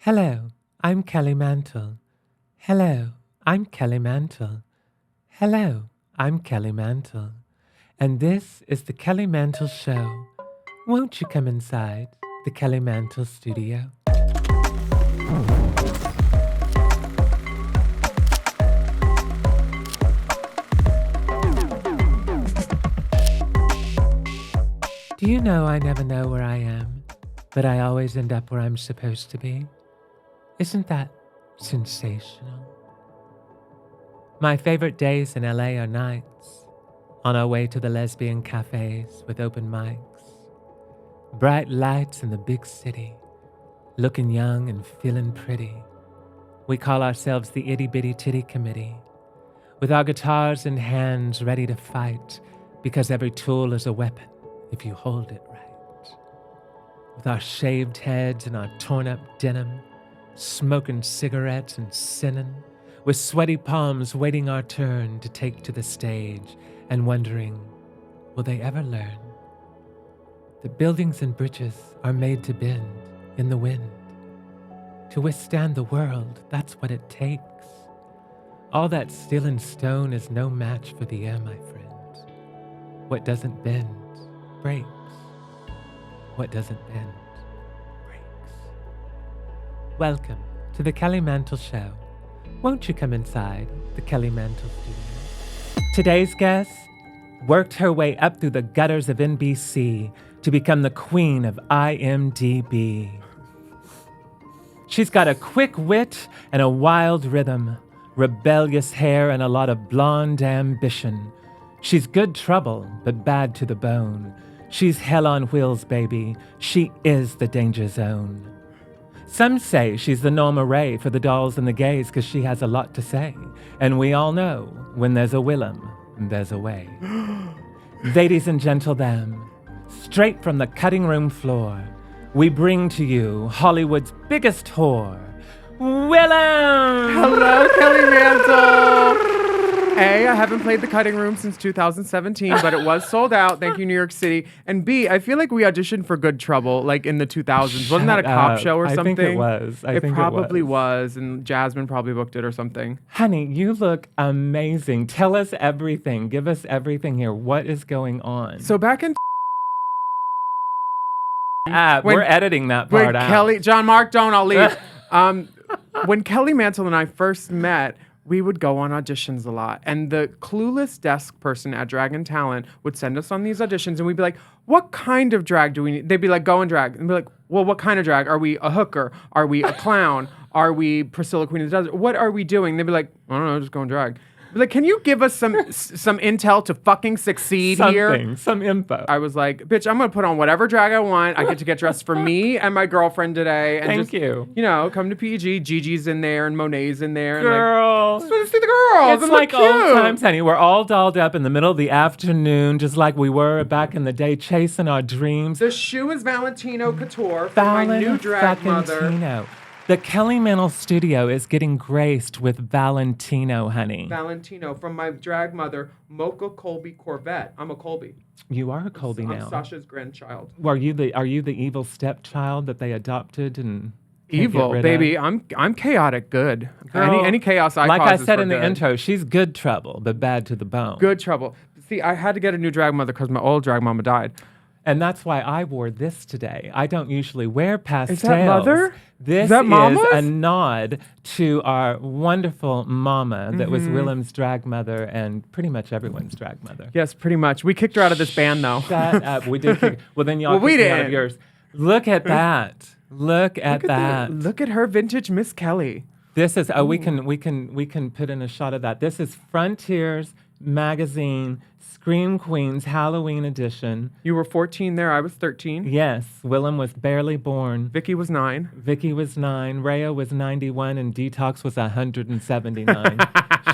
Hello, I'm Kelly Mantle. Hello, I'm Kelly Mantle. Hello, I'm Kelly Mantle. And this is the Kelly Mantle Show. Won't you come inside the Kelly Mantle Studio? Do you know I never know where I am, but I always end up where I'm supposed to be? Isn't that sensational? My favorite days in LA are nights, on our way to the lesbian cafes with open mics. Bright lights in the big city, looking young and feeling pretty. We call ourselves the Itty Bitty Titty Committee, with our guitars in hands ready to fight, because every tool is a weapon if you hold it right. With our shaved heads and our torn up denim, smoking cigarettes and sinning, with sweaty palms waiting our turn to take to the stage and wondering, will they ever learn? The buildings and bridges are made to bend in the wind. To withstand the world, that's what it takes. All that steel and stone is no match for the air, my friend. What doesn't bend breaks. What doesn't bend breaks. Welcome to the Kelly Mantle Show. Won't you come inside the Kelly Mantle Studio? Today's guest worked her way up through the gutters of NBC to become the queen of IMDb. She's got a quick wit and a wild rhythm, rebellious hair and a lot of blonde ambition. She's good trouble, but bad to the bone. She's hell on wheels, baby. She is the danger zone. Some say she's the Norma Ray for the dolls and the gays because she has a lot to say. And we all know when there's a Willam, there's a way. Ladies and gentlemen, straight from the cutting room floor, we bring to you Hollywood's biggest whore, Willam! Hello, Kelly Mantle! A, I haven't played the cutting room since 2017, but it was sold out. Thank you, New York City. And B, I feel like we auditioned for Good Trouble, like in the 2000s. Wasn't that a cop show or something? I think it was. It probably was, and Jasmine probably booked it or something. Honey, you look amazing. Tell us everything. Give us everything here. What is going on? So back in we're editing that part out. John Mark, don't, I'll leave. When Kelly Mantle and I first met, we would go on auditions a lot. And the clueless desk person at Dragon Talent would send us on these auditions, and we'd be like, what kind of drag do we need? They'd be like, go and drag. And we'd be like, well, what kind of drag? Are we a hooker? Are we a clown? Are we Priscilla Queen of the Desert? What are we doing? They'd be like, I don't know, just go and drag. Like, can you give us some intel to fucking succeed here? Some info. I was like, bitch, I'm going to put on whatever drag I want. I get to get dressed for me and my girlfriend today. And Thank you. You know, come to PG. Gigi's in there and Monet's in there. Girls. And like, just see the girls. It's like old times, honey. We're all dolled up in the middle of the afternoon, just like we were back in the day, chasing our dreams. The shoe is Valentino Couture from my new drag mother. The Kelly Mantle Studio is getting graced with Valentino, honey. Valentino from my drag mother, Mocha Colby Corvette. I'm a Colby. You are a Colby now. I'm Sasha's grandchild. Are you the evil stepchild that they adopted and evil, baby? Of? I'm chaotic good. Girl, any chaos I like cause I said in the intro, she's good trouble, but bad to the bone. Good trouble. See, I had to get a new drag mother because my old drag mama died. And that's why I wore this today. I don't usually wear pastels. Is that mother? This is a nod to our wonderful mama that was Willam's drag mother and pretty much everyone's drag mother. Yes, pretty much. We kicked her out of this band, though. Shut up. We did. Well, then y'all kicked me out of yours. Look at that. Look at that. Look at her vintage Miss Kelly. This is. We can put in a shot of that. This is Frontiers Magazine Scream Queens Halloween edition. You were 14 there. I was 13. Yes. Willam was barely born. Vicky was 9. Vicky was 9. Rhea was 91. And Detox was 179.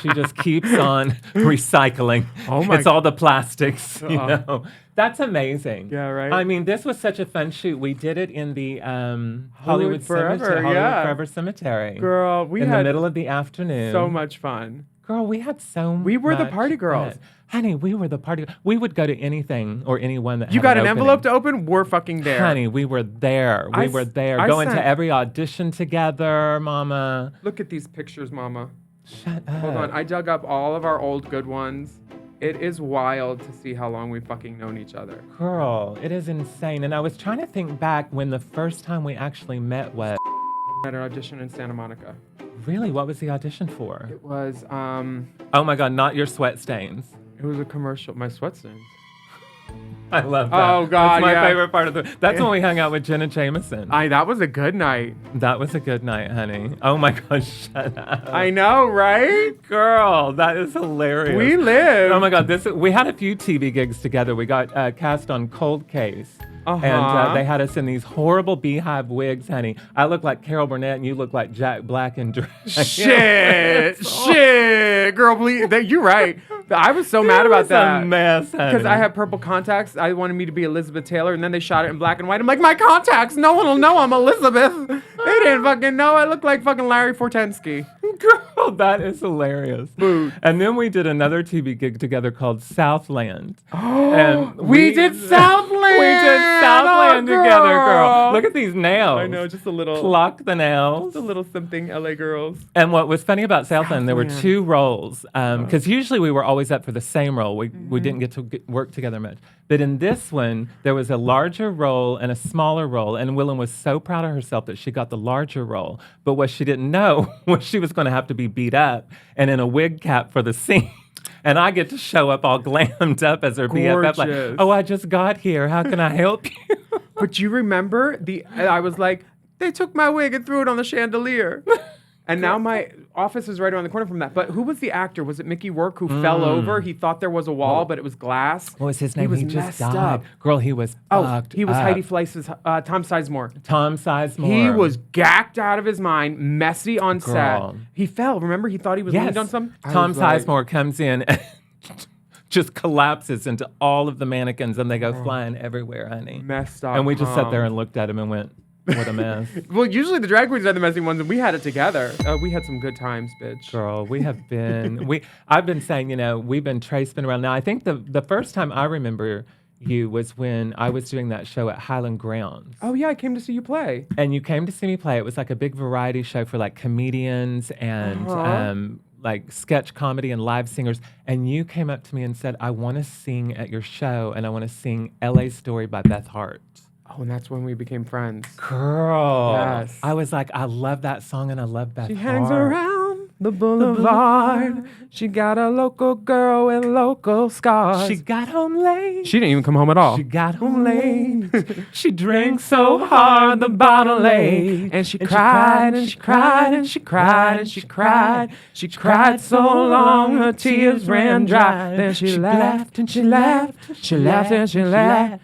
She just keeps on recycling. Oh my! It's all the plastics, you know. That's amazing. Yeah, right. I mean, this was such a fun shoot. We did it in the Hollywood Forever, Cemetery, Hollywood Forever Cemetery. Girl, we in had the middle of the afternoon. So much fun. Girl, we had so We were the much party girls. fun. Honey, we were the party. We would go to anything or anyone that You had got an opening. envelope to open? We're fucking there. Honey, we were there. We were there. Going to every audition together, mama. Look at these pictures, mama. Shut up. Hold on. I dug up all of our old good ones. It is wild to see how long we've fucking known each other. Girl, it is insane. And I was trying to think back when the first time we actually met was... At an audition in Santa Monica. Really? What was the audition for? It was, Oh my God, not your sweat stains. It was a commercial. My sweat stains. I love that. Oh, God, That's my yeah. favorite part of the... That's when we hung out with Jenna Jameson. That was a good night. That was a good night, honey. Oh my gosh, shut up. I know, right? Girl, that is hilarious. We live. Oh my God, we had a few TV gigs together. We got cast on Cold Case. Uh-huh. And they had us in these horrible beehive wigs, honey. I look like Carol Burnett and you look like Jack Black in drag. Shit. Girl, please. You're right. I was so mad about that. It was a mess, honey. Because I had purple contacts. I wanted me to be Elizabeth Taylor, and then they shot it in black and white. I'm like, my contacts. No one will know I'm Elizabeth. They didn't fucking know. I look like fucking Larry Fortensky. Girl, that is hilarious. Food. And then we did another TV gig together called Southland. And we did Southland. We did Southland Oh, together, girl. girl. Look at these nails. I know, just a little. Pluck the nails. Just a little something, LA girls. And what was funny about Southland, there were two roles. Because usually we were always up for the same role. We didn't get to work together much. But in this one, there was a larger role and a smaller role. And Willam was so proud of herself that she got the larger role. But what she didn't know was she was going to have to be beat up and in a wig cap for the scene. And I get to show up all glammed up as her BFF. Like, oh, I just got here. How can I help you? But you remember I was like, they took my wig and threw it on the chandelier. And now my office is right around the corner from that. But who was the actor? Was it Mickey Rourke who fell over? He thought there was a wall, but it was glass. What was his name? He was just messed died. up. Girl, he was fucked He was up. Heidi Fleiss's Tom Sizemore. Tom Sizemore. He was gacked out of his mind, messy on Girl. set. He fell. Remember, he thought he was leaned on something? Tom Sizemore comes in and just collapses into all of the mannequins and they go flying everywhere, honey. Messed up. And we just sat there and looked at him and went, what a mess. Well, usually the drag queens are the messy ones, and we had it together. We had some good times, bitch. Girl, we have been, I've been saying, we've been tracing around. Now, I think the first time I remember you was when I was doing that show at Highland Grounds. Oh, yeah, I came to see you play. And you came to see me play. It was like a big variety show for like comedians and like sketch comedy and live singers. And you came up to me and said, I want to sing at your show and I want to sing LA Story by Beth Hart. Oh, and that's when we became friends. Girl. Yes. I was like, I love that song and I love Beth She Hart. hangs around the boulevard. She got a local girl with local scars. She got home late. She didn't even come home at all. She got home late. She drank so hard the bottle lay. And she cried and she cried and she cried and she cried. She cried so long her tears ran dry. Then she laughed and she laughed. She laughed and she laughed.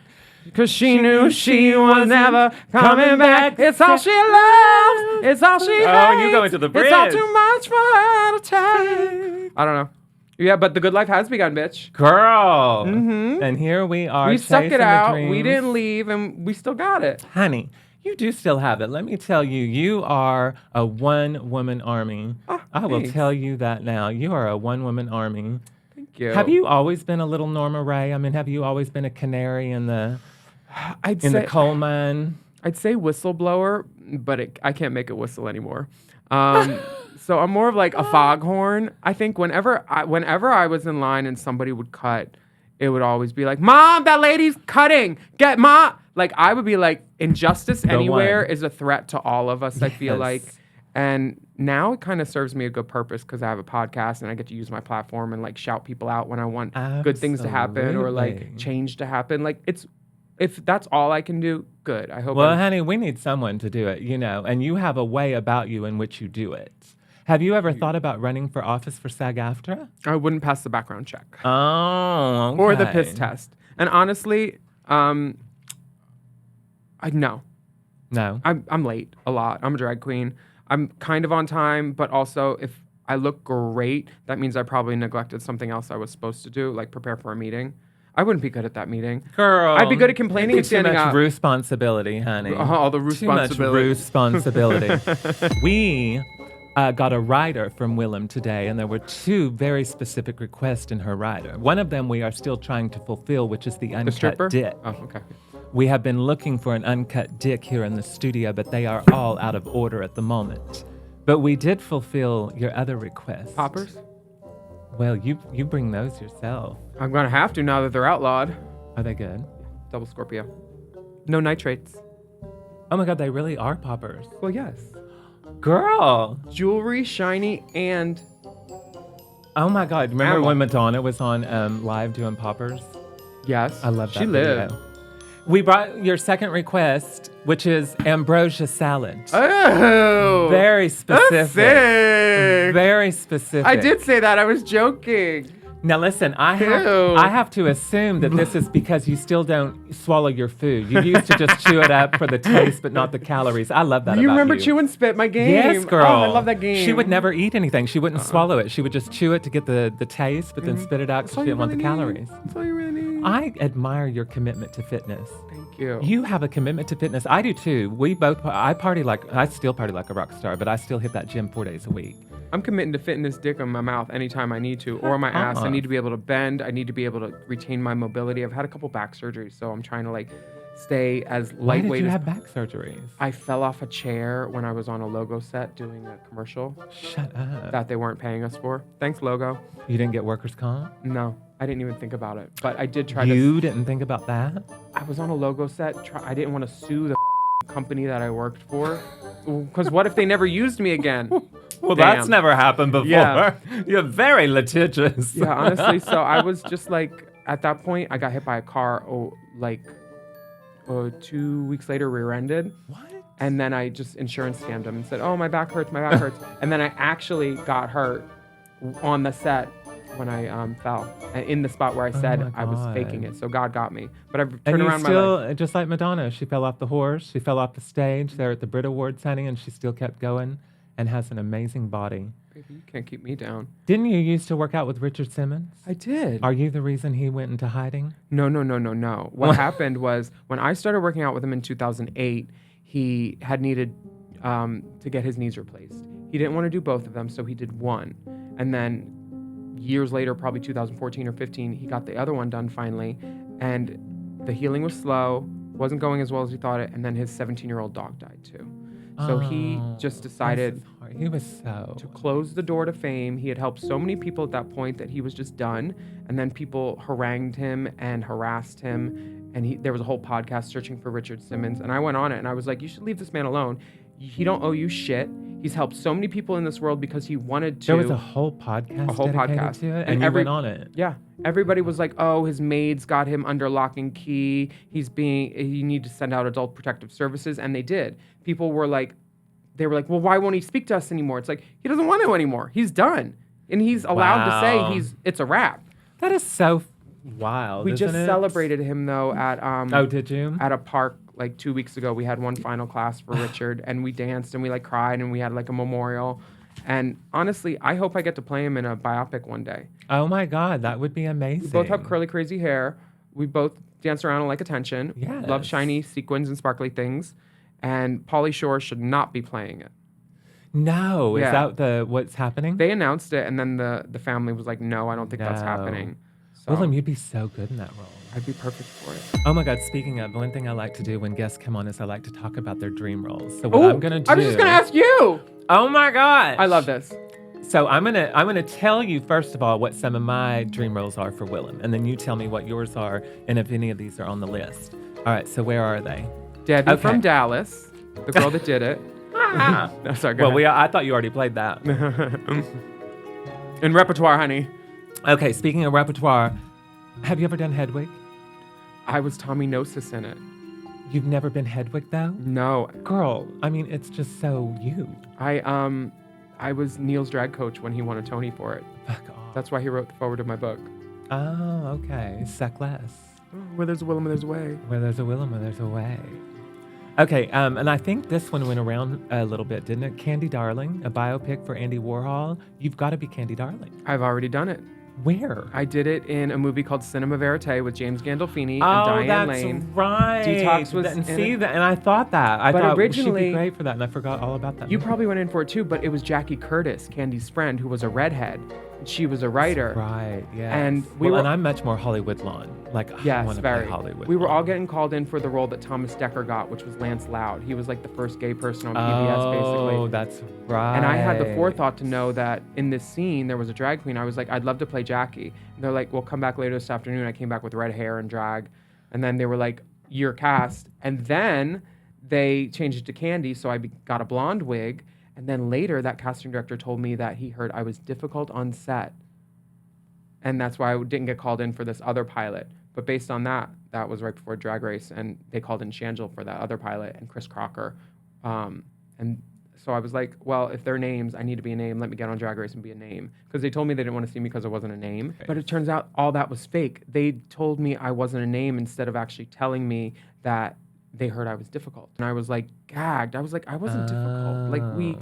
Cause she knew she was never coming back. It's all she loves. It's all she hates. Oh, you go into the bridge. It's all too much for her to take. I don't know. Yeah, but the good life has begun, bitch. Girl. Mm-hmm. And here we are. We stuck it out. Dreams. We didn't leave, and we still got it. Honey, you do still have it. Let me tell you, you are a one-woman army. Oh, I will thanks. tell you that now. You are a one-woman army. Thank you. Have you always been a little Norma Ray? I mean, have you always been a canary in the the coal mine? I'd say whistleblower, but I can't make it whistle anymore. So I'm more of like a foghorn. I think whenever I was in line and somebody would cut, it would always be like, Mom, that lady's cutting. Get Mom. Like I would be like, injustice anywhere is a threat to all of us, I feel like. And now it kind of serves me a good purpose because I have a podcast and I get to use my platform and like shout people out when I want good things to happen or like change to happen. Like if that's all I can do, good. I hope. Well, honey, we need someone to do it, and you have a way about you in which you do it. Have you ever thought about running for office for SAG-AFTRA? I wouldn't pass the background check. Oh, okay. Or the piss test. And honestly, no. I'm late a lot. I'm a drag queen. I'm kind of on time, but also if I look great, that means I probably neglected something else I was supposed to do, like prepare for a meeting. I wouldn't be good at that meeting. Girl. I'd be good at complaining and standing too much up. responsibility, honey. All the responsibility. Too much responsibility. We got a rider from Willam today, and there were 2 very specific requests in her rider. One of them we are still trying to fulfill, which is the The uncut stripper? dick. Oh, okay. We have been looking for an uncut dick here in the studio, but they are all out of order at the moment. But we did fulfill your other request. Poppers? Well, you bring those yourself. I'm gonna have to now that they're outlawed. Are they good? Double Scorpio. No nitrates. Oh my God, they really are poppers. Well, yes. Girl! Jewelry, shiny, and Oh my God, remember Ammo. when Madonna was on live doing poppers? yes. I love that She lived. video. We brought your second request, which is ambrosia salad. Oh, Very specific. that's sick. Very specific. I did say that. I was joking. Now listen, I Ew. have to assume that this is because you still don't swallow your food. You used to just chew it up for the taste, but not the calories. I love that You about remember you. Chew and Spit, my game? Yes, girl. Oh, I love that game. She would never eat anything. She wouldn't swallow it. She would just chew it to get the taste, but then spit it out That's because all she you didn't want the really calories. need. That's all you really need. I admire your commitment to fitness. Thank you. You have a commitment to fitness. I do too. I still party like a rock star, but I still hit that gym 4 days a week. I'm committing to fitting this dick on my mouth anytime I need to, or my ass. I need to be able to bend. I need to be able to retain my mobility. I've had a couple back surgeries, so I'm trying to stay as Why did lightweight you as have back surgeries? I fell off a chair when I was on a logo set doing a commercial Shut up. that they weren't paying us for. Thanks, logo. You didn't get workers' comp? No, I didn't even think about it, but I did try to. You didn't think about that? I was on a logo set. I didn't want to sue the company that I worked for, because what if they never used me again? Well, Damn. that's never happened before. Yeah. You're very litigious. Yeah, honestly. So I was just at that point, I got hit by a car. 2 weeks later, rear-ended. What? And then I just insurance scammed them and said, "Oh, my back hurts, my back hurts." And then I actually got hurt on the set when I fell, and in the spot where I said my I was God. faking it. So God got me. But I've And turned you around my still, life. just like Madonna, she fell off the horse, she fell off the stage there at the Brit Awards, honey, and she still kept going and has an amazing body. Baby, you can't keep me down. Didn't you used to work out with Richard Simmons? I did. Are you the reason he went into hiding? No. What happened was when I started working out with him in 2008, he had needed to get his knees replaced. He didn't want to do both of them, so he did one. And then years later, probably 2014 or 15, he got the other one done finally. And the healing was slow, wasn't going as well as he thought it. And then his 17-year-old dog died too. So he just decided He was so... to close the door to fame. He had helped so many people at that point that he was just done. And then people harangued him and harassed him. And there was a whole podcast searching for Richard Simmons. And I went on it and I was like, you should leave this man alone. He don't owe you shit. He's helped so many people in this world because he wanted to. There was a whole podcast dedicated to it, and you went on it. Yeah. Everybody was like, oh, his maids got him under lock and key. You need to send out adult protective services. And they did. People were like, well, why won't he speak to us anymore? It's like, he doesn't want to anymore. He's done. And he's allowed to say it's a wrap. That is so wild. We isn't just it? celebrated him though at Oh, did you? at a park 2 weeks ago. We had one final class for Richard and we danced and we cried and we had a memorial. And honestly, I hope I get to play him in a biopic one day. Oh my God, that would be amazing. We both have curly, crazy hair. We both dance around and like attention. Yes. Love shiny sequins and sparkly things. And Pauly Shore should not be playing it. No, Yeah. is that what's happening? They announced it, and then the family was like, "No, I don't think that's No. happening." So Willam, you'd be so good in that role. I'd be perfect for it. Oh my God, speaking of, one thing I like to do when guests come on is I like to talk about their dream roles. So what I'm going to do... I was just gonna ask you. Oh my God. I love this. So I'm gonna tell you, first of all, what some of my dream roles are for Willam, and then you tell me what yours are and if any of these are on the list. All right, so where are they? Debbie Okay. from Dallas, the girl that did it. No, sorry, go Well, ahead. I thought you already played that. In repertoire, honey. Okay, speaking of repertoire, have you ever done Hedwig? I was Tommy Gnosis in it. You've never been Hedwig, though? No, Girl, I mean, it's just so you. I was Neil's drag coach when he won a Tony for it. Fuck off. That's why he wrote the forward of my book. Oh, okay. Suck less. Where there's a Willam, there's a way. Where there's a Willam, there's a way. Okay, and I think this one went around a little bit, didn't it? Candy Darling, a biopic for Andy Warhol. You've got to be Candy Darling. I've already done it. Where? I did it in a movie called Cinema Verite with James Gandolfini and Diane Lane. Right. Detox was and in see it. that, and I thought that. I thought originally, she'd be great for that, and I forgot all about that. You probably went in for it too, but it was Jackie Curtis, Candy's friend, who was a redhead. She was a writer. Right. Yeah. And and I'm much more Hollywood lawn. Like I want to play Hollywood. We were lawn. all getting called in for the role that Thomas Dekker got, which was Lance Loud. He was like the first gay person on PBS, basically. Oh, that's right. And I had the forethought to know that in this scene there was a drag queen. I was like, I'd love to play Jackie. And they're like, well, come back later this afternoon. I came back with red hair and drag. And then they were like, you're cast. And then they changed it to Candy, so I got a blonde wig. And then later, that casting director told me that he heard I was difficult on set. And that's why I didn't get called in for this other pilot. But based on that, that was right before Drag Race, and they called in Shangel for that other pilot and Chris Crocker. And so I was like, well, if they're names, I need to be a name. Let me get on Drag Race and be a name. Because they told me they didn't want to see me because I wasn't a name. Okay. But it turns out all that was fake. They told me I wasn't a name instead of actually telling me that they heard I was difficult. And I was like gagged. I was like, I wasn't difficult. Like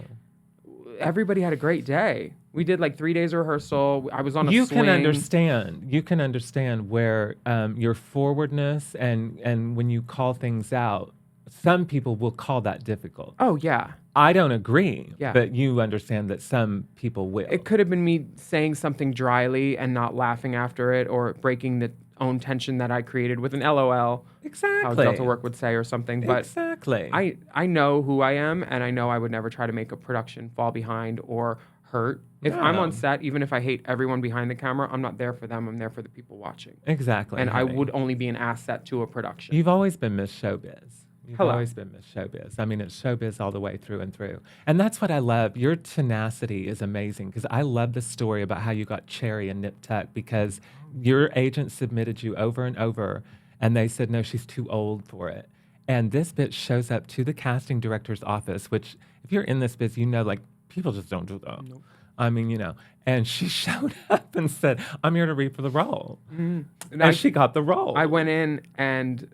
everybody had a great day. We did like 3 days of rehearsal. I was on a swing. You can understand where your forwardness and when you call things out, some people will call that difficult. Oh, yeah. I don't agree, yeah. But you understand that some people will. It could have been me saying something dryly and not laughing after it, or breaking the own tension that I created with an LOL. Exactly. How Delta Work would say or something. But exactly. I know who I am, and I know I would never try to make a production fall behind or hurt. If I'm on set, even if I hate everyone behind the camera, I'm not there for them. I'm there for the people watching. Exactly. And honey. I would only be an asset to a production. You've always been Miss Showbiz. You've always been Miss Showbiz. I mean, it's Showbiz all the way through and through. And that's what I love. Your tenacity is amazing, because I love the story about how you got Cherry and Nip Tuck, because your agent submitted you over and over, and they said, no, she's too old for it. And this bitch shows up to the casting director's office, which if you're in this biz, you know, like, people just don't do that. Nope. I mean, you know. And she showed up and said, I'm here to read for the role. Mm-hmm. And she got the role. I went in, and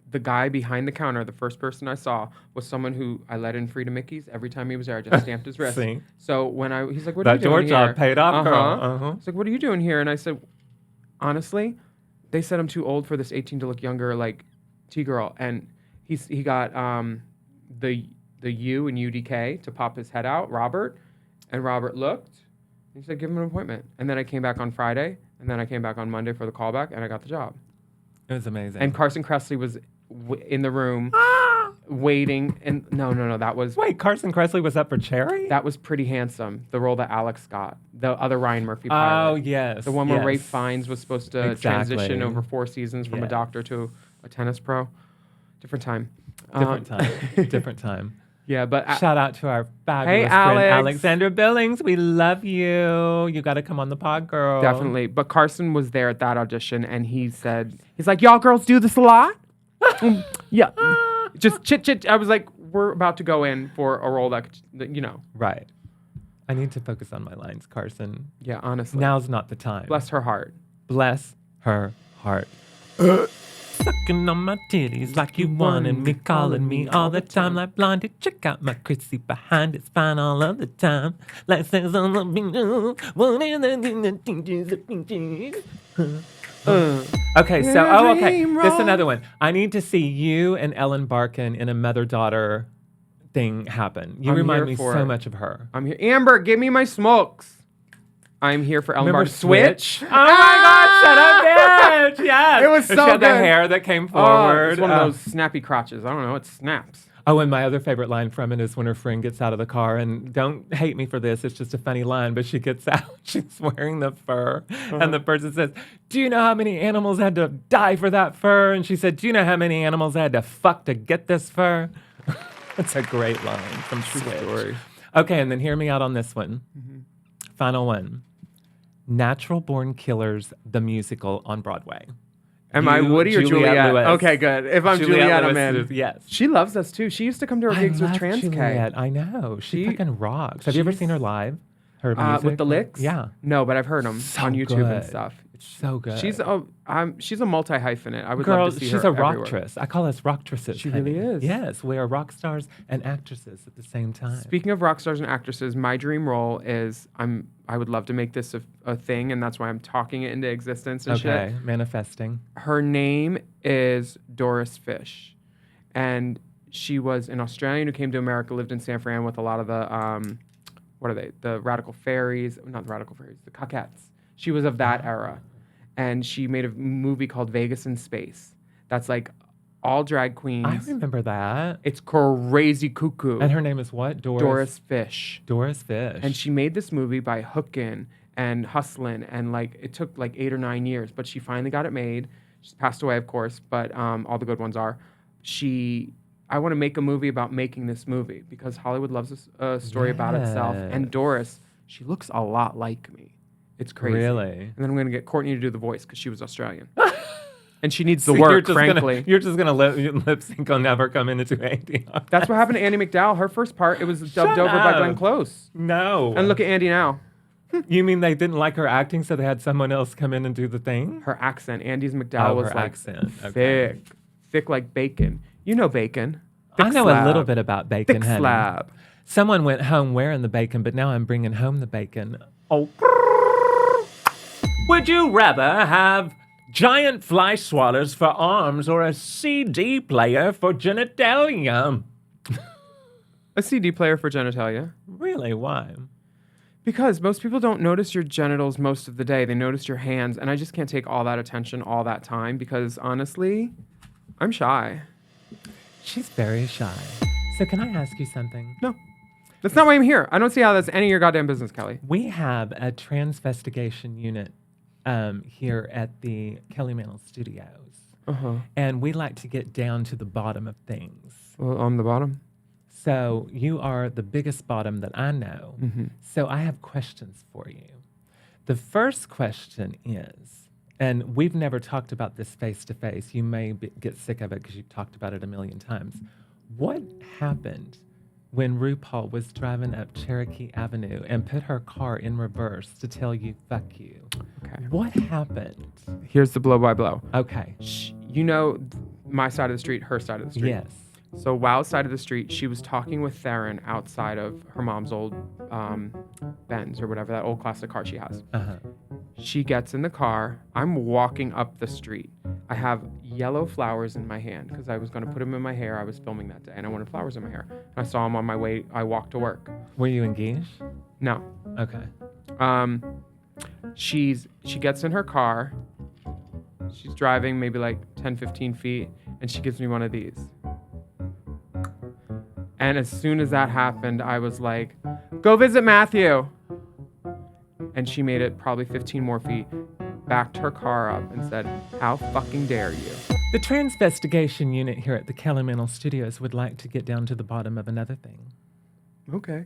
the guy behind the counter, the first person I saw, was someone who I let in free to Mickey's. Every time he was there, I just stamped his wrist. See? So when he's like, what are you doing here? That door job paid off, girl. He's like, what are you doing here? And I said, honestly, they said I'm too old for this 18 to look younger, like, T-girl. And he got the U in UDK to pop his head out, Robert. And Robert looked. He said, give him an appointment. And then I came back on Friday. And then I came back on Monday for the callback, and I got the job. It was amazing. And Carson Kressley was in the room waiting. And no, that was... Wait, Carson Kressley was up for Cherry? That was Pretty Handsome, the role that Alex got. The other Ryan Murphy pilot. Oh, yes. The one where Ralph Fiennes was supposed to transition over 4 seasons from a doctor to a tennis pro. Different time. Different time. Yeah, but... Shout out to our fabulous friend, Alexander Billings. We love you. You got to come on the pod, girl. Definitely. But Carson was there at that audition, and he's like, y'all girls do this a lot? Yeah. Just chit. I was like, we're about to go in for a role that, you know. Right. I need to focus on my lines, Carson. Yeah, honestly. Now's not the time. Bless her heart. Bless her heart. Sucking on my titties like you wanted me, calling me all the time like Blondie. Check out my Chrissy behind, it's fine all of the time. Like says on the window, okay, so this is another one. I need to see you and Ellen Barkin in a mother-daughter thing happen. You remind me so much of her. I'm here. Amber, give me my smokes. I'm here for Ellen Barkin. Switch? Oh my God, shut up, bitch! Yes. It was so she had good. The hair that came forward. It's one of those snappy crotches. I don't know, it snaps. Oh, and my other favorite line from it is when her friend gets out of the car, and don't hate me for this, it's just a funny line, but she gets out, she's wearing the fur, and the person says, do you know how many animals had to die for that fur? And she said, do you know how many animals I had to fuck to get this fur? That's a great line from Switch. Okay, and then hear me out on this one. Mm-hmm. Final one. Natural Born Killers, the musical on Broadway. Am I Woody or Juliet? Lewis. Okay, good. If I'm Juliet, I'm in. Yes. She loves us too. She used to come to our gigs with Trans Juliet. I know. She fucking rocks. Have you ever seen her live? Her music? With the licks? Yeah. No, but I've heard them on YouTube and stuff. So good. She's a multi-hyphenate. I would Girl, love to see her she's a everywhere. rocktress. I call us rocktresses. She honey. really is. Yes, we are rock stars and actresses at the same time. Speaking of rock stars and actresses, my dream role is I would love to make this a thing, and that's why I'm talking it into existence and shit. Okay, manifesting. Her name is Doris Fish, and she was an Australian who came to America, lived in San Fran with a lot of the what are they? The radical fairies, not the radical fairies, the Coquettes. She was of that era. And she made a movie called Vegas in Space. That's like all drag queens. I remember that. It's crazy cuckoo. And her name is what? Doris Fish. Doris Fish. And she made this movie by hooking and hustling. And like it took like 8 or 9 years. But she finally got it made. She's passed away, of course. But all the good ones are. I want to make a movie about making this movie because Hollywood loves a story about itself. And Doris, she looks a lot like me. It's crazy. Really? And then I'm going to get Courtney to do the voice because she was Australian. And she needs the work, frankly. You're just going to lip sync on Never Come Into Andy. That's what happened to Andy McDowell. Her first part, it was dubbed over by Glenn Close. No. And look at Andy now. You mean they didn't like her acting, so they had someone else come in and do the thing? Her accent. Andy's McDowell was her like accent. thick. Thick like bacon. You know bacon. I know a little bit about bacon, Thick honey. slab. Someone went home wearing the bacon, but now I'm bringing home the bacon. Oh. Would you rather have giant fly swatters for arms or a CD player for genitalia? A CD player for genitalia. Really? Why? Because most people don't notice your genitals most of the day. They notice your hands, and I just can't take all that attention all that time because, honestly, I'm shy. She's very shy. So can I ask you something? No. That's not why I'm here. I don't see how that's any of your goddamn business, Kelly. We have a transvestigation unit here at the Kelly Mantle Studios. Uh-huh. And we like to get down to the bottom of things. Well, on the bottom? So you are the biggest bottom that I know. Mm-hmm. So I have questions for you. The first question is, and we've never talked about this face to face. You may get sick of it because you've talked about it a million times. What happened when RuPaul was driving up Cherokee Avenue and put her car in reverse to tell you, fuck you? Okay. What happened? Here's the blow by blow. Okay. You know my side of the street, her side of the street. Yes. So Wow's side of the street, she was talking with Theron outside of her mom's old Benz or whatever, that old classic car she has. Uh-huh. She gets in the car. I'm walking up the street. I have yellow flowers in my hand because I was going to put them in my hair. I was filming that day and I wanted flowers in my hair. And I saw them on my way. I walked to work. Were you engaged? No. Okay. She gets in her car. She's driving maybe like 10, 15 feet and she gives me one of these. And as soon as that happened, I was like, go visit Matthew. And she made it probably 15 more feet, backed her car up and said, how fucking dare you? The transvestigation unit here at the Kelly Mantle Studios would like to get down to the bottom of another thing. Okay.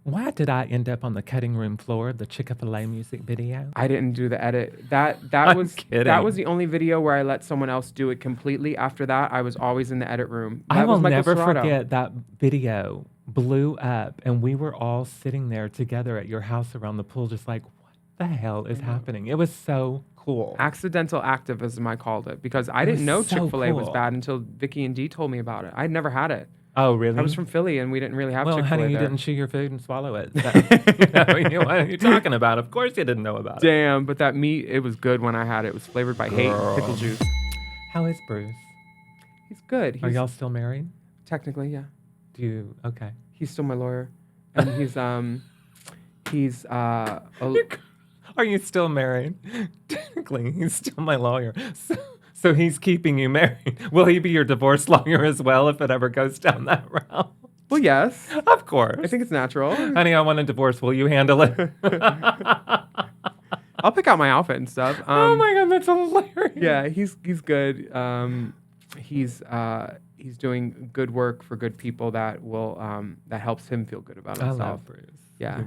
Why did I end up on the cutting room floor of the Chick-fil-A music video? I didn't do the edit. That was kidding. That was the only video where I let someone else do it completely. After that, I was always in the edit room. I will Michael never Serrato. forget that video blew up and we were all sitting there together at your house around the pool just like, what the hell is happening? It was so cool. Accidental activism, I called it, because I didn't know so Chick-fil-A was cool. bad bad until Vicky and Dee told me about it. I'd never had it. Oh, really? I was from Philly and we didn't really have well, Chick-fil-A honey, you there. didn't chew your food and swallow it. So, what are you talking about? Of course you didn't know about it. Damn, but that meat, it was good when I had it. It was flavored by hate and pickle juice. How is Bruce? He's good. Are y'all still married? Technically, yeah. Do you? Okay. He's still my lawyer. And Are you still married? Technically, he's still my lawyer. So he's keeping you married. Will he be your divorce lawyer as well if it ever goes down that route? well, yes. Of course. I think it's natural. Honey, I want a divorce. Will you handle it? I'll pick out my outfit and stuff. Oh my God, that's hilarious. Yeah, he's good. He's doing good work for good people that will that helps him feel good about himself. I love Bruce. Yeah.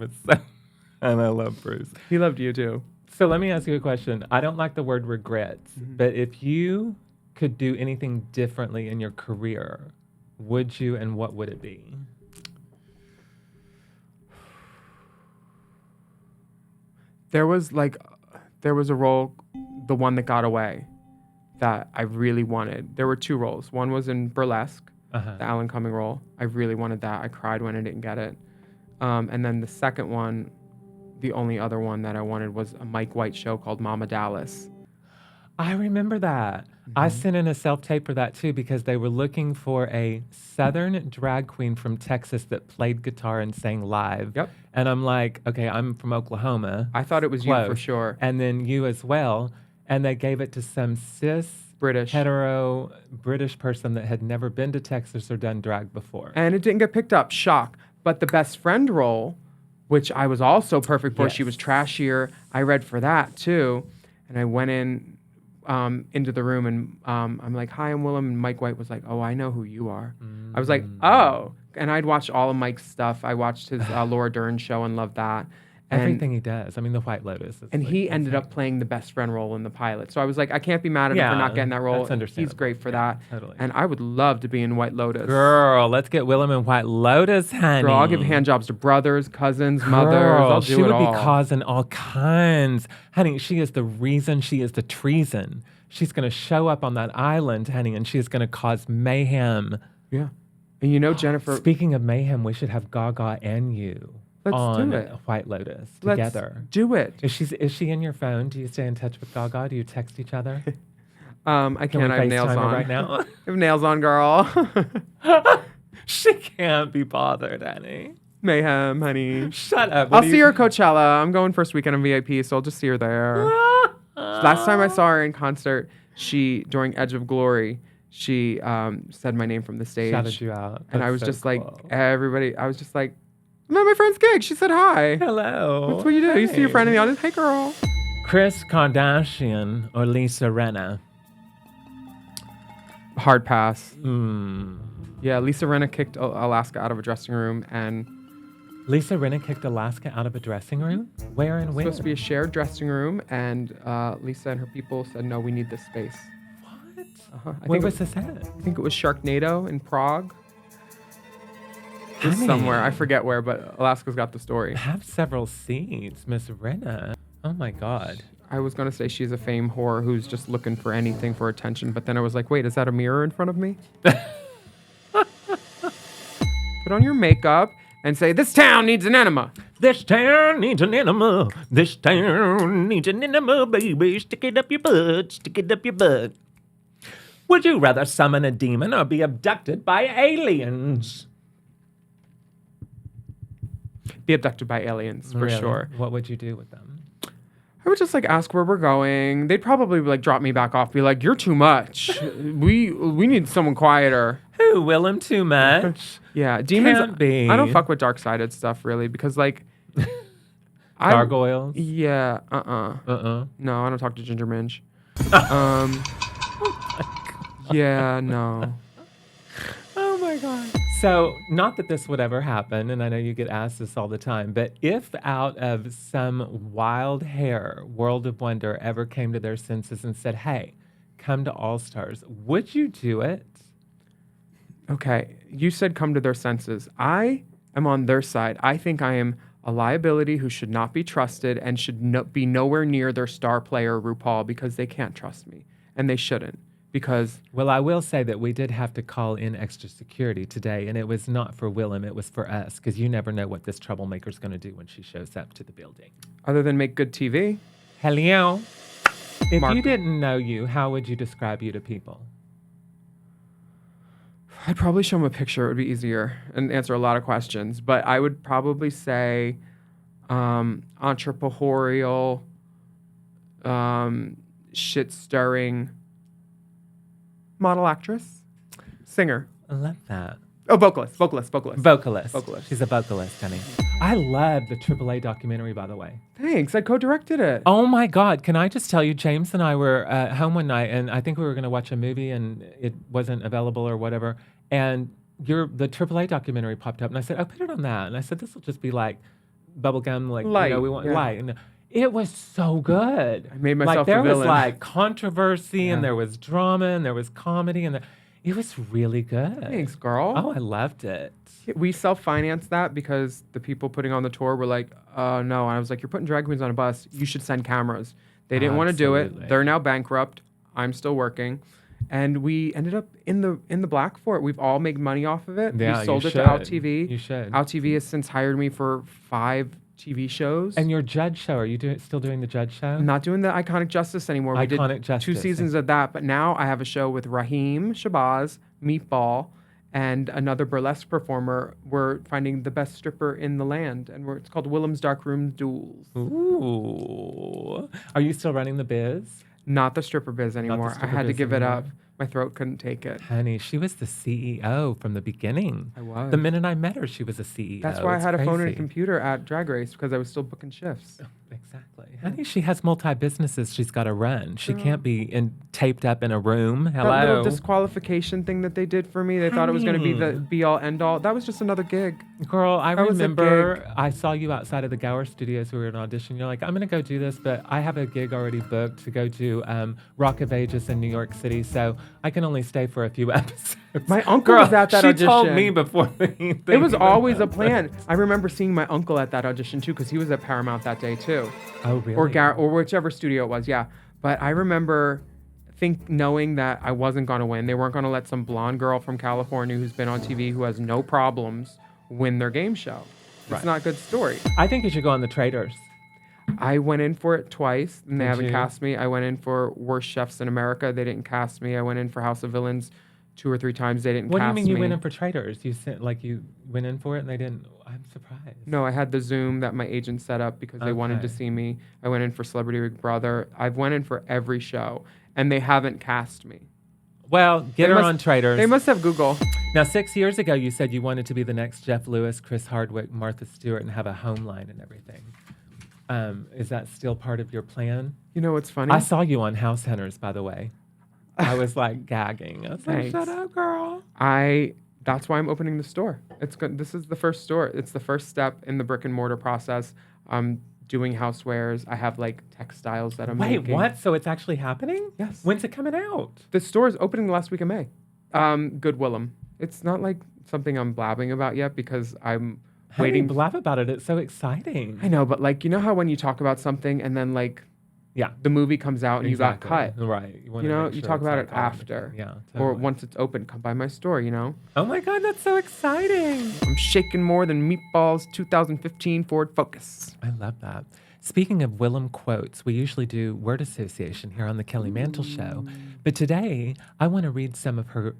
And I love Bruce. He loved you too. So let me ask you a question. I don't like the word regrets, but if you could do anything differently in your career, would you, and what would it be? There was there was a role, the one that got away, that I really wanted. There were 2 roles. One was in Burlesque, the Alan Cumming role. I really wanted that. I cried when I didn't get it. And then the second one, the only other one that I wanted was a Mike White show called Mama Dallas. I remember that. I sent in a self-tape for that too because they were looking for a Southern drag queen from Texas that played guitar and sang live. Yep. And I'm like, okay, I'm from Oklahoma. I thought it was you for sure. And then you as well. And they gave it to some hetero British person that had never been to Texas or done drag before. And it didn't get picked up. Shock. But the best friend role, which I was also perfect for, she was trashier. I read for that too. And I went into the room and I'm like, hi, I'm Willam. And Mike White was like, oh, I know who you are. I was like, oh. And I'd watched all of Mike's stuff. I watched his Laura Dern show and loved that. And everything he does. I mean, the White Lotus. And he ended up playing the best friend role in the pilot. So I was like, I can't be mad at him for not getting that role. That's understandable. He's great for that. Totally. And I would love to be in White Lotus. Girl, let's get Willam in White Lotus, honey. Girl, I'll give hand jobs to brothers, cousins, mothers. I'll do she it would all. be causing all kinds. Honey, she is the reason, she is the treason. She's going to show up on that island, honey, and she's going to cause mayhem. Yeah. And you know, Jennifer. Speaking of mayhem, we should have Gaga and you. Let's do it. White Lotus together. Let's do it. Is she in your phone? Do you stay in touch with Gaga? Do you text each other? I can't. I have nails on right now. I have nails on, girl. She can't be bothered, honey. Mayhem, honey. Shut up. I'll see her at Coachella. I'm going first weekend on VIP, so I'll just see her there. Last time I saw her in concert, during Edge of Glory, she said my name from the stage. Shouted you out. And I was just like, everybody, I was just like, I'm at my friend's gig. She said hi. Hello. That's what you do. Hey. You see your friend in the audience. Hey, girl. Kris Kardashian or Lisa Rinna? Hard pass. Yeah, Lisa Rinna kicked Alaska out of a dressing room, and Lisa Rinna kicked Alaska out of a dressing room? Where and when? It's supposed to be a shared dressing room, and Lisa and her people said, no, we need this space. What? Where was this at? I think it was Sharknado in Prague. It's somewhere. I forget where, but Alaska's got the story. Have several seats, Miss Rinna. Oh my God. I was going to say she's a fame whore who's just looking for anything for attention, but then I was like, wait, is that a mirror in front of me? Put on your makeup and say, this town needs an enema. This town needs an enema. This town needs an enema, baby. Stick it up your butt. Stick it up your butt. Would you rather summon a demon or be abducted by aliens? Be abducted by aliens, for sure. What would you do with them? I would just ask where we're going. They'd probably drop me back off, be like, you're too much. we need someone quieter. Who, Willam too much? Yeah, demons. Can't be. I don't fuck with dark-sided stuff, really, because Gargoyles? Yeah, No, I don't talk to Ginger Minge. Yeah, no. Oh my God. So, not that this would ever happen, and I know you get asked this all the time, but if out of some wild hair, World of Wonder ever came to their senses and said, hey, come to All Stars, would you do it? Okay, you said come to their senses. I am on their side. I think I am a liability who should not be trusted and should be nowhere near their star player, RuPaul, because they can't trust me, and they shouldn't. Because well, I will say that we did have to call in extra security today, and it was not for Willam, it was for us, because you never know what this troublemaker's going to do when she shows up to the building. Other than make good TV. Hello. If you didn't know you, how would you describe you to people? I'd probably show them a picture. It would be easier and answer a lot of questions. But I would probably say entrepreneurial, shit-stirring, model actress, singer. I love that. Oh, vocalist. She's a vocalist, honey. I love the AAA documentary, by the way. Thanks. I co-directed it. Oh my God. Can I just tell you, James and I were at home one night, and I think we were going to watch a movie, and it wasn't available or whatever. And the AAA documentary popped up, and I said, oh, put it on that. And I said, this will just be like bubblegum, like, light. We want light. And it was so good. I made myself there a villain. was controversy, and there was drama, and there was comedy, and it was really good. Thanks, girl. Oh, I loved it. We self-financed that because the people putting on the tour were like, no. And I was like, you're putting drag queens on a bus. You should send cameras. They didn't want to do it. Absolutely. They're now bankrupt. I'm still working. And we ended up in the black for it. We've all made money off of it. Yeah, We sold you it to should. OutTV. You should. OutTV has since hired me for 5 TV shows. And your judge show, are you still doing the judge show? I'm not doing the Iconic Justice anymore. We Iconic did Justice. 2 seasons of that, but now I have a show with Raheem Shabazz, Meatball, and another burlesque performer. We're finding the best stripper in the land, and it's called Willam's Dark Room Duels. Ooh. Are you still running the biz? Not the stripper biz anymore. I stripper had to biz give it up. anymore. My throat couldn't take it. Honey, she was the CEO from the beginning. I was. The minute I met her, she was a CEO. That's why It's I had a phone and a crazy. computer at Drag Race, because I was still booking shifts. Exactly. Honey, she has multi-businesses she's got to run. She can't be taped up in a room. Hello. That little disqualification thing that they did for me, they thought it was going to be the be-all, end-all. That was just another gig. Girl, I That was a remember gig. I saw you outside of the Gower Studios. We were in audition. You're like, I'm going to go do this, but I have a gig already booked to go do Rock of Ages in New York City, so I can only stay for a few episodes. My uncle Girl, was at that she audition. told me before the It was always a plan. I remember seeing my uncle at that audition too, because he was at Paramount that day too, Oh, really? or whichever studio it was. Yeah, but I remember knowing that I wasn't gonna win. They weren't gonna let some blonde girl from California who's been on TV who has no problems win their game show. Right. It's not a good story. I think you should go on the Traders. I went in for it twice, and they Did haven't you? cast me. I went in for Worst Chefs in America. They didn't cast me. I went in for House of Villains 2 or 3 times. They didn't What do you cast mean me. you went in for Traders? You sent you went in for it and they didn't. I'm surprised. No, I had the Zoom that my agent set up because they wanted to Okay. see me. I went in for Celebrity Big Brother. I've went in for every show, and they haven't cast me. Well, get her on Traders. They must have Google. Now, 6 years ago, you said you wanted to be the next Jeff Lewis, Chris Hardwick, Martha Stewart, and have a home line and everything. Is that still part of your plan? You know what's funny? I saw you on House Hunters, by the way. I was like gagging. I was like, Thanks. shut up, girl. That's why I'm opening the store. It's good. This is the first store. It's the first step in the brick and mortar process. I'm doing housewares. I have like textiles that I'm Wait, making. what? So it's actually happening? Yes. When's it coming out? The store is opening the last week of May. Good Willam. It's not like something I'm blabbing about yet because I'm Waiting. waiting. Laugh about it. It's so exciting. I know, but like, you know how when you talk about something and then like Yeah. the movie comes out and Exactly. you got cut. Right. wanna You know, make you sure talk it's about like it all after. everything. Yeah. Or Totally. once it's open, come by my store, you know? Oh my God, that's so exciting. I'm shaking more than Meatball's 2015 Ford Focus. I love that. Speaking of Willam quotes, we usually do word association here on the Kelly Mantle Show. But today, I want to read some of her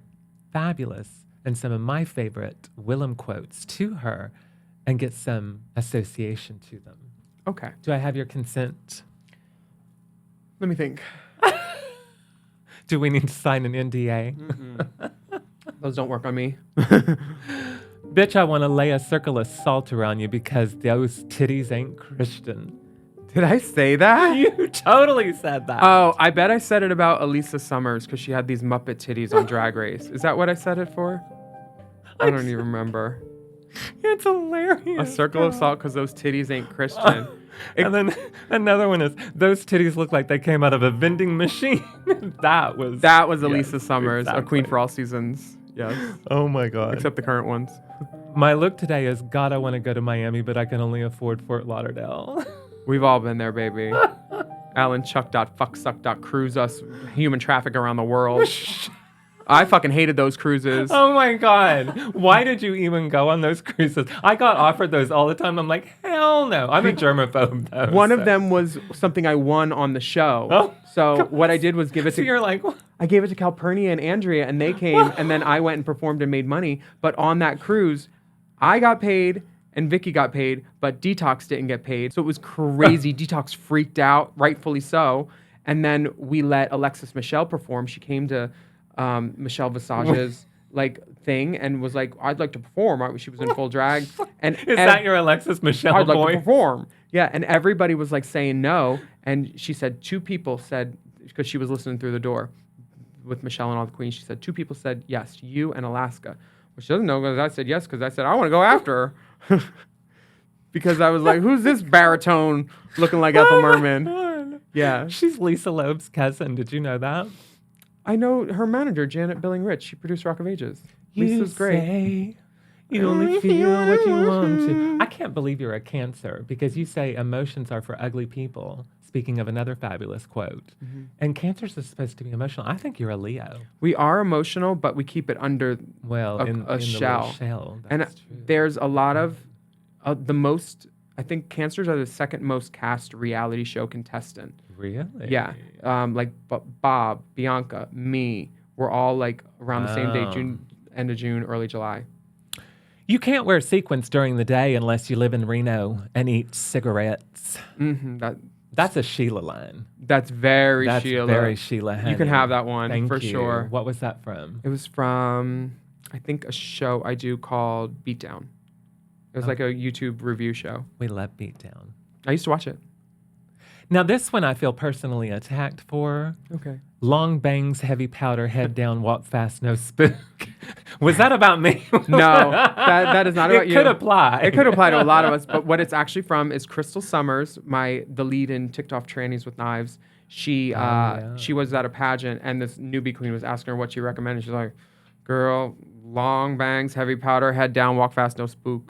fabulous and some of my favorite Willam quotes to her and get some association to them. Okay, Do I have your consent? let me think. Do we need to sign an NDA? Those don't work on me. Bitch, I want to lay a circle of salt around you because those titties ain't Christian. Did I say that? You totally said that. Oh, I bet I said it about Elisa Summers because she had these Muppet titties on Drag Race. Is that what I said it for? I don't even remember. It's hilarious. A circle of salt because those titties ain't Christian. And then another one is those titties look like they came out of a vending machine. That was Elisa yes, Summers, a exactly. queen for all seasons. Yes, Oh my God. except the current ones. My look today is God, I want to go to Miami, but I can only afford Fort Lauderdale. We've all been there, baby. Alan Chuck.fucksuck. Cruise us human traffic around the world. I fucking hated those cruises. Oh my God. Why did you even go on those cruises? I got offered those all the time. I'm like, hell no. I'm a germaphobe though. One so. of them was something I won on the show. Oh, So what I did was give it So to you're like, what? I gave it to Calpurnia and Andrea, and they came, and then I went and performed and made money. But on that cruise, I got paid and Vicky got paid, but Detox didn't get paid. So it was crazy. Detox freaked out, rightfully so. And then we let Alexis Michelle perform. She came to Michelle Visage's like thing and was like, "I'd like to perform." She was in full drag. And Is that your Alexis Michelle I'd like boy? to perform. Yeah, and everybody was like saying no. And she said 2 people said, because she was listening through the door with Michelle and all the queens, she said 2 people said yes, you and Alaska. Well, she doesn't know because I said yes because I said I want to go after her. Because I was like, who's this baritone looking like Ethel Merman? God. Yeah. She's Lisa Loeb's cousin. Did you know that? I know her manager, Janet Billing Rich. She produced Rock of Ages. Lisa's great. Say you only feel what you want to. I can't believe you're a Cancer because you say emotions are for ugly people. speaking of another fabulous quote. Mm-hmm. And Cancers is supposed to be emotional. I think you're a Leo. We are emotional, but we keep it under in a the shell. little shell. And That's true. there's a lot of I think Cancers are the second most cast reality show contestant. Really? Yeah. Like Bob, Bianca, me, we're all like around the same day, end of June, early July. You can't wear sequins during the day unless you live in Reno and eat cigarettes. Mm-hmm. That's a Sheila line. That's very That's Sheila. very Sheila. Honey. You can have that one. Thank for you. sure. What was that from? It was from, I think, a show I do called Beatdown. It was like a YouTube review show. We love Beatdown. I used to watch it. Now, this one I feel personally attacked for. Okay. Long bangs, heavy powder, head down, walk fast, no spook. Was that about me? No, that is not about you. It could apply. It could apply to a lot of us. But what it's actually from is Crystal Summers, the lead in Ticked Off Trannies with Knives. She was at a pageant, and this newbie queen was asking her what she recommended. She's like, girl, long bangs, heavy powder, head down, walk fast, no spook.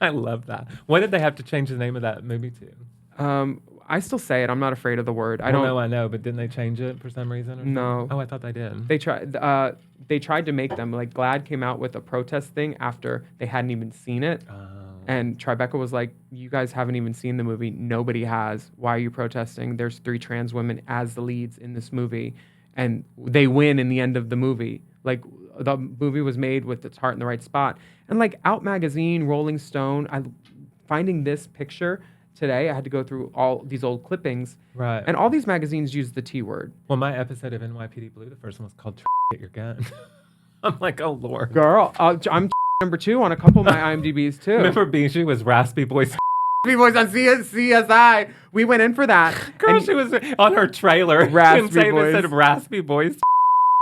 I love that. What did they have to change the name of that movie to? I still say it. I'm not afraid of the word. I know, but didn't they change it for some reason? Or no. Oh, I thought they did. They tried to make them, like GLAAD came out with a protest thing after they hadn't even seen it. Oh. And Tribeca was like, you guys haven't even seen the movie. Nobody has. Why are you protesting? There's 3 trans women as the leads in this movie. And they win in the end of the movie. Like, the movie was made with its heart in the right spot. And like Out Magazine, Rolling Stone, finding this picture today, I had to go through all these old clippings. Right. And all these magazines use the T word. Well, my episode of NYPD Blue, the first one was called Get Your Gun. I'm like, oh, Lord. Girl, I'm number 2 on a couple of my IMDb's too. Remember Bijou was Raspy Boys? Raspy Boys on CSI. We went in for that. Girl, she was on her trailer. Raspy Boys. Said Raspy Boys.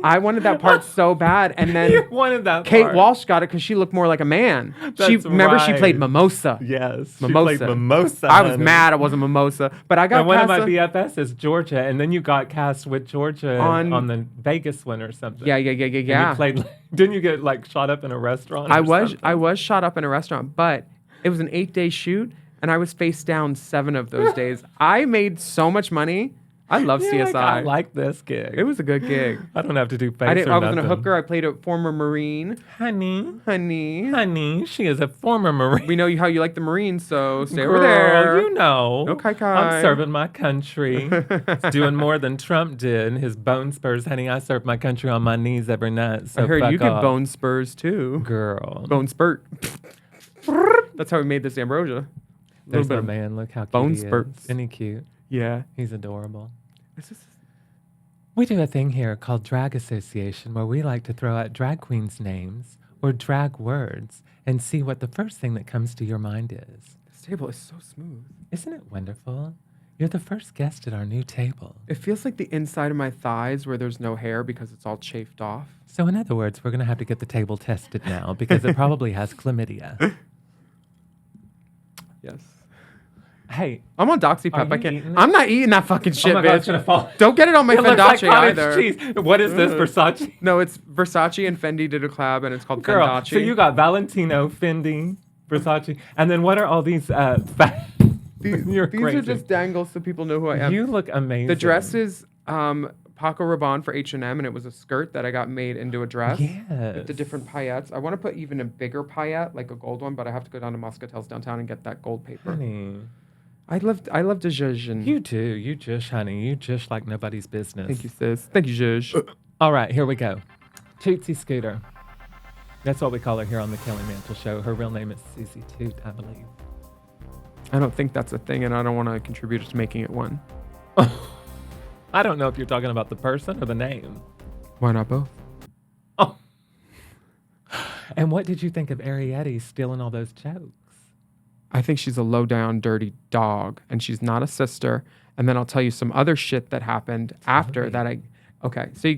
I wanted that part so bad, and then you wanted that Kate part. Walsh got it because she looked more like a man. Remember she played Mimosa. Yes, Mimosa. She played Mimosa. I was mad I wasn't Mimosa, but I got. And one of my BFS is Georgia, and then you got cast with Georgia on the Vegas one or something. Yeah. And you played. Didn't you get like shot up in a restaurant? I was shot up in a restaurant, but it was an 8-day shoot, and I was face down 7 of those days. I made so much money. I love CSI. Like, I like this gig. It was a good gig. I don't have to do face I wasn't a hooker. I played a former Marine. Honey, she is a former Marine. We know how you like the Marines, so stay Girl, over there. You know. Okay, I'm serving my country. It's doing more than Trump did. His bone spurs, honey. I serve my country on my knees every night. So I heard you get bone spurs too. Girl. Bone spurt. That's how we made this ambrosia. There's my man. Look how cute bone he spurts. is. Isn't he cute? Yeah. He's adorable. We do a thing here called Drag Association where we like to throw out drag queens' names or drag words and see what the first thing that comes to your mind is. This table is so smooth. Isn't it wonderful? You're the first guest at our new table. It feels like the inside of my thighs where there's no hair because it's all chafed off. So in other words, we're going to have to get the table tested now because it probably has chlamydia. Yes. Hey, I'm on doxypep. I'm not eating that fucking shit, God, bitch. It's gonna fall. Don't get it on my It looks like Fendace cottage either. cheese. What is this, Versace? No, it's Versace and Fendi did a collab, and it's called Girl, Fendace. so you got Valentino, Fendi, Versace, and then what are all these? These are just dangles so people know who I am. You look amazing. The dress is Paco Rabanne for H&M, and it was a skirt that I got made into a dress. Yes. With the different paillettes. I want to put even a bigger paillette, like a gold one, but I have to go down to Moscatel's downtown and get that gold paper. Honey. I love to zhuzh. You do. You just, honey. You just like nobody's business. Thank you, sis. Thank you, zhuzh. All right, here we go. Tootsie Scooter. That's what we call her here on the Kelly Mantle Show. Her real name is Susie Toot, I believe. I don't think that's a thing, and I don't want to contribute to making it one. I don't know if you're talking about the person or the name. Why not both? Oh. And what did you think of Arietti stealing all those jokes? I think she's a low-down, dirty dog, and she's not a sister. And then I'll tell you some other shit that happened after that. Okay, so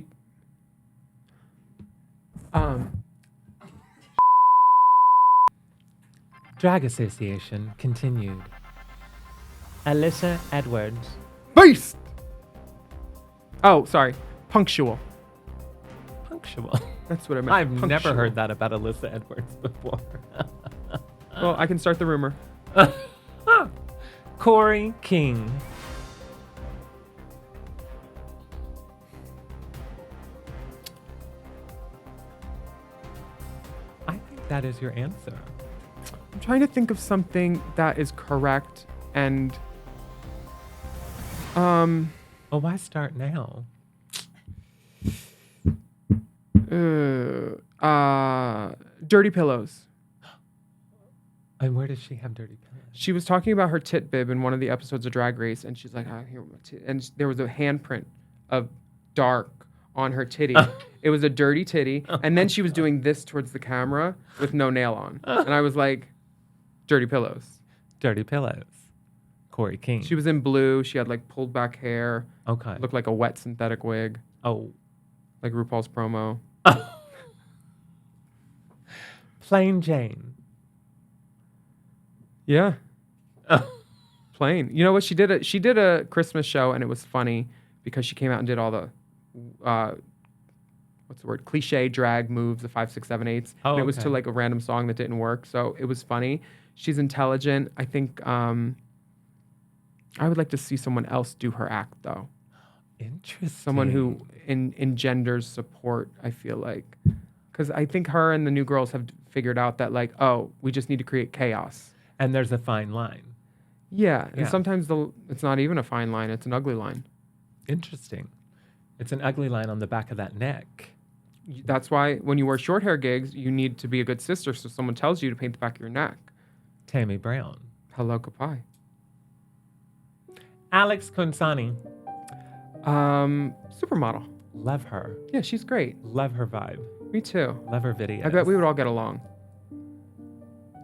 Drag Association continued. Alyssa Edwards. Beast! Oh, sorry. Punctual. Punctual. That's what I meant. I've never heard that about Alyssa Edwards before. Well, I can start the rumor. Corey King. that is your answer. I'm trying to think of something that is correct and Well, why start now? dirty pillows. And where does she have dirty pillows? She was talking about her tit bib in one of the episodes of Drag Race, and she's like, "I hear my tit," and there was a handprint of dark on her titty. It was a dirty titty, and then she was doing this towards the camera with no nail on, and I was like, "Dirty pillows." Dirty pillows. Corey King. She was in blue. She had like pulled back hair. Okay. Looked like a wet synthetic wig, Oh. like RuPaul's promo. Plain Jane. Yeah. Plain. You know what? She did a Christmas show, and it was funny because she came out and did all the what's the word? Cliche drag moves, the 5, 6, 7, 8s. Oh, and it was okay. to like a random song that didn't work. So it was funny. She's intelligent. I think I would like to see someone else do her act though. Interesting. Someone who engenders support, I feel like. Because I think her and the new girls have figured out that like, oh, we just need to create chaos. And there's a fine line. Yeah. And Yeah. sometimes it's not even a fine line. It's an ugly line. Interesting. It's an ugly line on the back of that neck. That's why when you wear short hair gigs, you need to be a good sister. So someone tells you to paint the back of your neck. Tammy Brown. Hello, goodbye. Alex Consani. Supermodel. Love her. Yeah, she's great. Love her vibe. Me too. Love her videos. I bet we would all get along.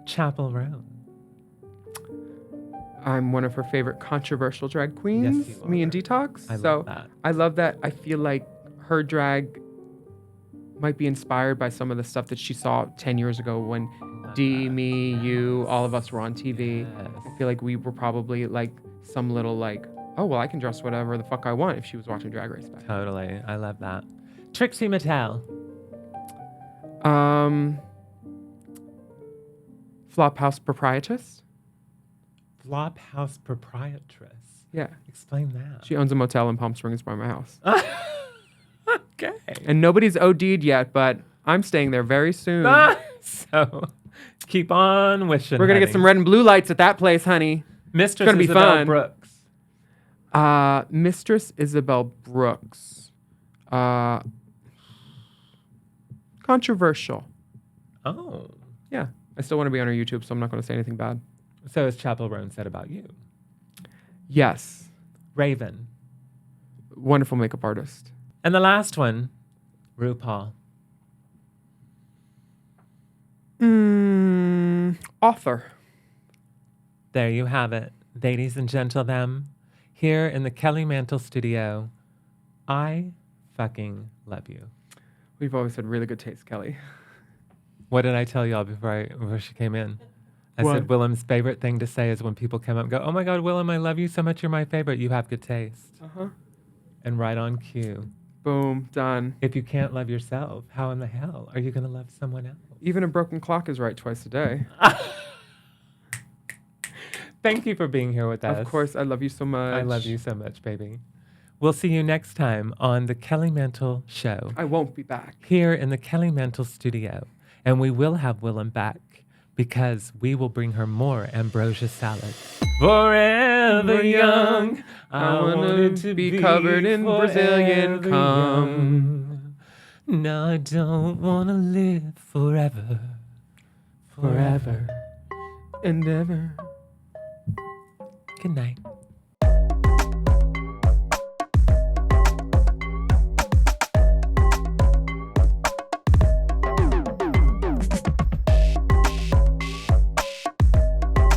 Chapel Roan. I'm one of her favorite controversial drag queens. Yes, you Me and are. Detox. I love that. I love that. I feel like her drag might be inspired by some of the stuff that she saw 10 years ago when D, me, you, all of us were on TV. Yes. I feel like we were probably like some little like, oh, well, I can dress whatever the fuck I want if she was watching Drag Race back then. Totally. I love that. Trixie Mattel. Flophouse proprietress. Flophouse proprietress. Yeah. Explain that. She owns a motel in Palm Springs by my house. Okay. And nobody's OD'd yet, but I'm staying there very soon. So keep on wishing. We're going to get some red and blue lights at that place, honey. Mistress gonna be Isabel fun. Brooks. Mistress Isabel Brooks. Controversial. Oh. Yeah. I still want to be on her YouTube, so I'm not going to say anything bad. So as Chapel Roan said about you. Yes. Raven. Wonderful makeup artist. And the last one, RuPaul. Author. There you have it, ladies and gentlemen. Here in the Kelly Mantle Studio, I fucking love you. We've always had really good taste, Kelly. What did I tell y'all before she came in? I What? said Willam's favorite thing to say is when people come up and go, "Oh my God, Willam, I love you so much. You're my favorite. You have good taste." Uh-huh. And right on cue. Boom. Done. If you can't love yourself, how in the hell are you going to love someone else? Even a broken clock is right twice a day. Thank you for being here with us. Of course. I love you so much. I love you so much, baby. We'll see you next time on the Kelly Mantle Show. I won't be back. Here in the Kelly Mantle Studio. And we will have Willam back because we will bring her more ambrosia salad. Forever young, I wanted to be covered in Brazilian cum. No, I don't want to live forever. Forever And ever. Good night.